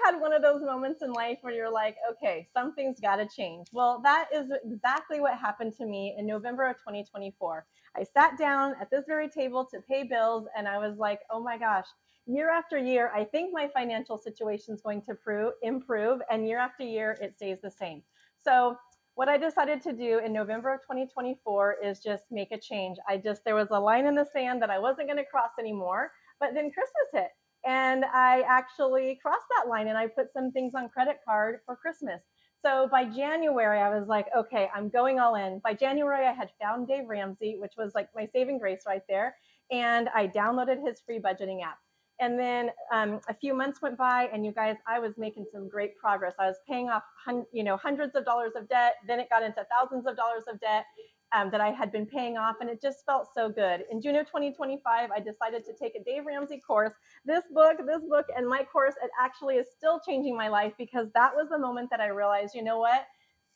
had one of those moments in life where you're like, okay, something's got to change? Well, that is exactly what happened to me in November of 2024. I sat down at this very table to pay bills, and I was like, oh my gosh, year after year, I think my financial situation is going to improve, and year after year, it stays the same. So what I decided to do in November of 2024 is just make a change. There was a line in the sand that I wasn't going to cross anymore, but then Christmas hit. And I actually crossed that line and I put some things on credit card for Christmas. So by January, I was like, okay, I'm going all in. By January, I had found Dave Ramsey, which was like my saving grace right there. And I downloaded his free budgeting app. And then a few months went by, and you guys, I was making some great progress. I was paying off, hundreds of dollars of debt. Then it got into thousands of dollars of debt that I had been paying off, and it just felt so good. In June of 2025, I decided to take a Dave Ramsey course. This book, and my course, it actually is still changing my life, because that was the moment that I realized, you know what?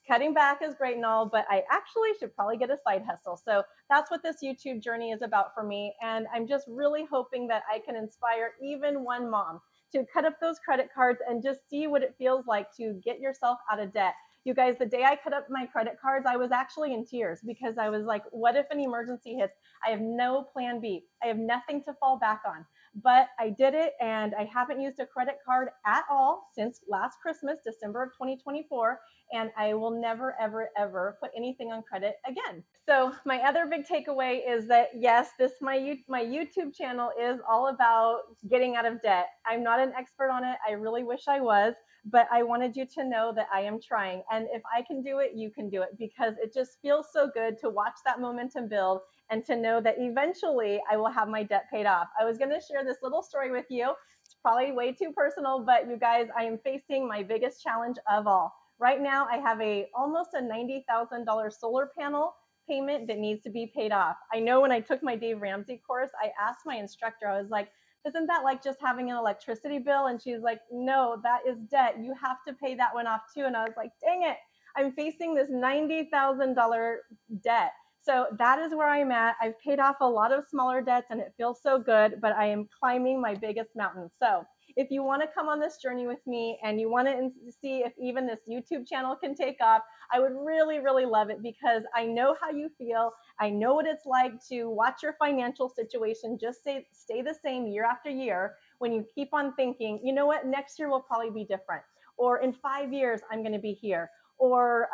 Cutting back is great and all, but I actually should probably get a side hustle. So that's what this YouTube journey is about for me. And I'm just really hoping that I can inspire even one mom to cut up those credit cards and just see what it feels like to get yourself out of debt. You guys, the day I cut up my credit cards, I was actually in tears, because I was like, what if an emergency hits? I have no plan B. I have nothing to fall back on. But I did it, and I haven't used a credit card at all since last Christmas, December of 2024, and I will never, ever, ever put anything on credit again. So my other big takeaway is that, yes, my YouTube channel is all about getting out of debt. I'm not an expert on it. I really wish I was, but I wanted you to know that I am trying. And if I can do it, you can do it, because it just feels so good to watch that momentum build and to know that eventually I will have my debt paid off. I was going to share this little story with you. It's probably way too personal, but you guys, I am facing my biggest challenge of all. Right now, I have almost a $90,000 solar panel payment that needs to be paid off. I know when I took my Dave Ramsey course, I asked my instructor, I was like, isn't that like just having an electricity bill? And she's like, no, that is debt. You have to pay that one off too. And I was like, dang it, I'm facing this $90,000 debt. So that is where I'm at. I've paid off a lot of smaller debts and it feels so good, but I am climbing my biggest mountain. So if you want to come on this journey with me and you want to see if even this YouTube channel can take off, I would really, really love it, because I know how you feel. I know what it's like to watch your financial situation just stay the same year after year, when you keep on thinking, you know what, next year will probably be different. Or in 5 years, I'm going to be here. Or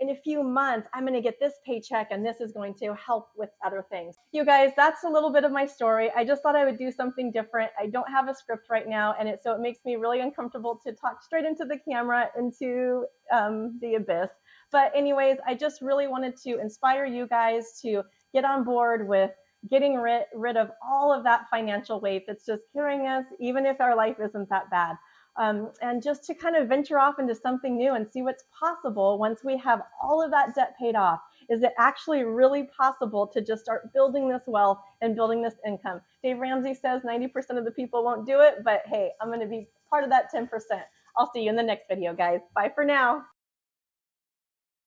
in a few months, I'm going to get this paycheck and this is going to help with other things. You guys, that's a little bit of my story. I just thought I would do something different. I don't have a script right now, and so it makes me really uncomfortable to talk straight into the camera, into the abyss. But anyways, I just really wanted to inspire you guys to get on board with getting rid of all of that financial weight that's just carrying us, even if our life isn't that bad. And just to kind of venture off into something new and see what's possible once we have all of that debt paid off. Is it actually really possible to just start building this wealth and building this income? Dave Ramsey says 90% of the people won't do it, but hey, I'm going to be part of that 10%. I'll see you in the next video, guys. Bye for now.